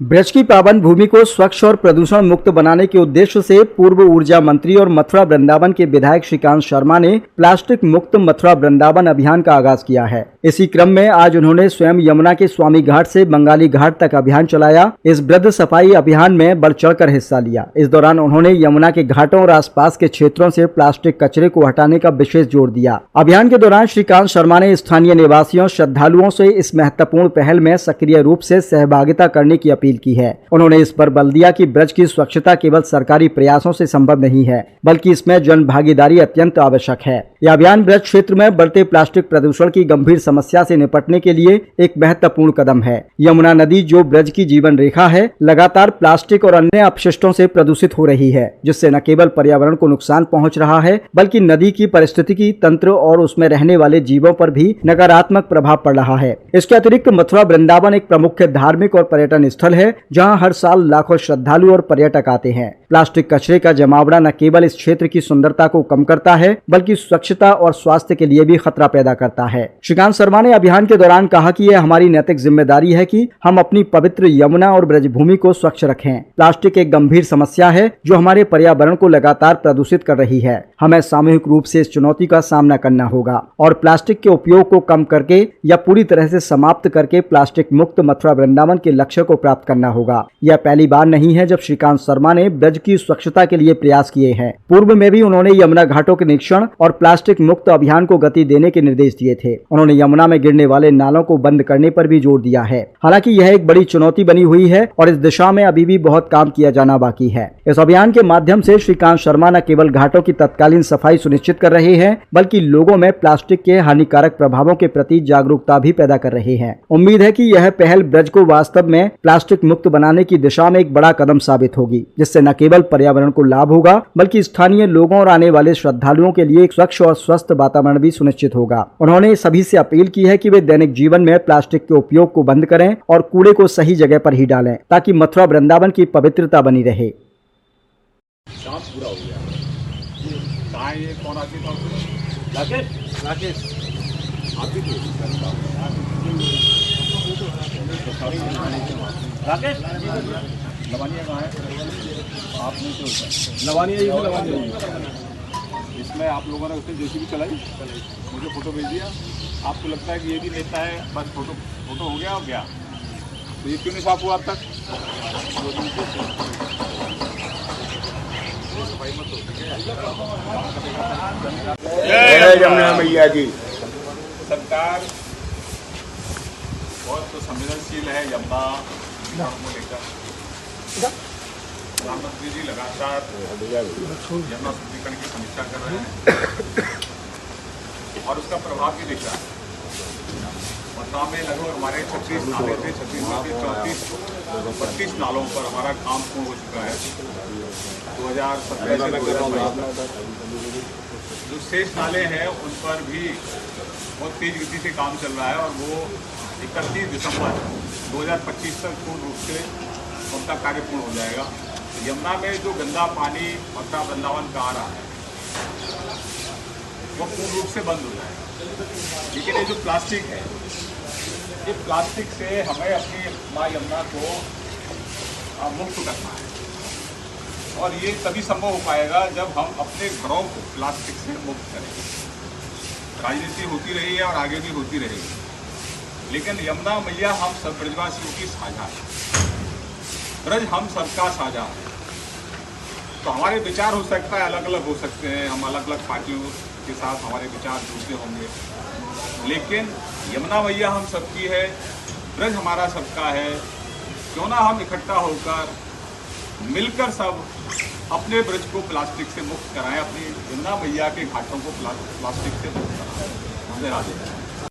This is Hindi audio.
ब्रज की पावन भूमि को स्वच्छ और प्रदूषण मुक्त बनाने के उद्देश्य से पूर्व ऊर्जा मंत्री और मथुरा वृंदावन के विधायक श्रीकांत शर्मा ने प्लास्टिक मुक्त मथुरा वृंदावन अभियान का आगाज किया है। इसी क्रम में आज उन्होंने स्वयं यमुना के स्वामी घाट से बंगाली घाट तक अभियान चलाया। इस वृहद सफाई अभियान में बढ़ चढ़कर हिस्सा लिया। इस दौरान उन्होंने यमुना के घाटों और आसपास के क्षेत्रों से प्लास्टिक कचरे को हटाने का विशेष जोर दिया। अभियान के दौरान श्रीकांत शर्मा ने स्थानीय निवासियों श्रद्धालुओं से इस महत्वपूर्ण पहल में सक्रिय रूप से सहभागिता करने की अपील की है। उन्होंने इस पर बल दिया कि ब्रज की स्वच्छता केवल सरकारी प्रयासों से संभव नहीं है, बल्कि इसमें जन भागीदारी अत्यंत आवश्यक है। यह अभियान ब्रज क्षेत्र में बढ़ते प्लास्टिक प्रदूषण की गंभीर समस्या से निपटने के लिए एक महत्वपूर्ण कदम है। यमुना नदी, जो ब्रज की जीवन रेखा है, लगातार प्लास्टिक और अन्य अपशिष्टों से प्रदूषित हो रही है, जिससे न केवल पर्यावरण को नुकसान पहुंच रहा है, बल्कि नदी की पारिस्थितिकी तंत्र और उसमें रहने वाले जीवों पर भी नकारात्मक प्रभाव पड़ रहा है। इसके अतिरिक्त मथुरा वृंदावन एक प्रमुख धार्मिक और पर्यटन स्थल है, जहां हर साल लाखों श्रद्धालु और पर्यटक आते हैं। प्लास्टिक कचरे का जमावड़ा न केवल इस क्षेत्र की सुंदरता को कम करता है, बल्कि स्वच्छता और स्वास्थ्य के लिए भी खतरा पैदा करता है। श्रीकांत शर्मा ने अभियान के दौरान कहा कि यह हमारी नैतिक जिम्मेदारी है कि हम अपनी पवित्र यमुना और ब्रजभूमि को स्वच्छ रखें। प्लास्टिक एक गंभीर समस्या है जो हमारे पर्यावरण को लगातार प्रदूषित कर रही है। हमें सामूहिक रूप से इस चुनौती का सामना करना होगा और प्लास्टिक के उपयोग को कम करके या पूरी तरह से समाप्त करके प्लास्टिक मुक्त मथुरा वृंदावन के लक्ष्य को प्राप्त करना होगा। यह पहली बार नहीं है जब श्रीकांत शर्मा ने ब्रज की स्वच्छता के लिए प्रयास किए हैं। पूर्व में भी उन्होंने यमुना घाटों के निरीक्षण और प्लास्टिक मुक्त अभियान को गति देने के निर्देश दिए थे। उन्होंने यमुना में गिरने वाले नालों को बंद करने पर भी जोर दिया है। हालांकि यह एक बड़ी चुनौती बनी हुई है और इस दिशा में अभी भी बहुत काम किया जाना बाकी है। इस अभियान के माध्यम से श्रीकांत शर्मा न केवल घाटों की तत्कालीन सफाई सुनिश्चित कर रहे हैं, बल्कि लोगों में प्लास्टिक के हानिकारक प्रभावों के प्रति जागरूकता भी पैदा कर रहे हैं। उम्मीद है कि यह पहल ब्रज को वास्तव में प्लास्टिक मुक्त बनाने की दिशा में एक बड़ा कदम साबित होगी, जिससे न केवल पर्यावरण को लाभ होगा, बल्कि स्थानीय लोगों और आने वाले श्रद्धालुओं के लिए एक स्वच्छ और स्वस्थ वातावरण भी सुनिश्चित होगा। उन्होंने सभी से अपील की है कि वे दैनिक जीवन में प्लास्टिक के उपयोग को बंद करें और कूड़े को सही जगह पर ही डालें, ताकि मथुरा वृंदावन की पवित्रता बनी रहे। काम पूरा हो गया। कहाँ ये कौन आती था? राकेश राकेश आती थी। राकेश लवानिया कहाँ है? आप नहीं तो लवानिया इसमें आप लोगों ने उसने जेसीबी चलाई, मुझे फोटो भेज दिया। आपको लगता है कि ये भी नेता है, बस फोटो हो गया और गया, तो ये क्यों नहीं साफ हुआ अब तक? जय यमुना मैया की। सरकार बहुत तो संवेदनशील है यमुना को लेकर। प्रधानमंत्री जी लगातार यमुना शुद्धिकरण की समीक्षा कर रहे हैं और उसका प्रभाव भी दिख रहा है। मथुरा में लगभग हमारे 36 नाले थे, 36 में से 32 नालों पर हमारा काम पूर्ण हो चुका है। 2017 से लगभग जो शेष नाले हैं उन पर भी बहुत तेज गति से काम चल रहा है और वो 31 दिसंबर 2025 तक पूर्ण रूप से उनका कार्य पूर्ण हो जाएगा। यमुना में जो गंदा पानी मथुरा वृंदावन का आ रहा है वो पूर्ण रूप से बंद हो जाएगा। लेकिन ये जो प्लास्टिक है, ये प्लास्टिक से हमें अपनी माँ यमुना को मुक्त करना है और ये तभी संभव हो पाएगा जब हम अपने घरों को प्लास्टिक से मुक्त करेंगे। राजनीति होती रही है और आगे भी होती रहेगी, लेकिन यमुना मैया हम सब ब्रजवासियों की साझा है। ब्रज हम सबका साझा है। तो हमारे विचार हो सकता है अलग अलग हो सकते हैं, हम अलग अलग पार्टियों के साथ हमारे विचार जुड़ते होंगे, लेकिन यमुना मैया हम सबकी है, ब्रज हमारा सबका है। क्यों ना हम इकट्ठा होकर मिलकर सब अपने ब्रज को प्लास्टिक से मुक्त कराएं, अपनी यमुना मैया के घाटों को प्लास्टिक से मुक्त कराएं। राधे राधे।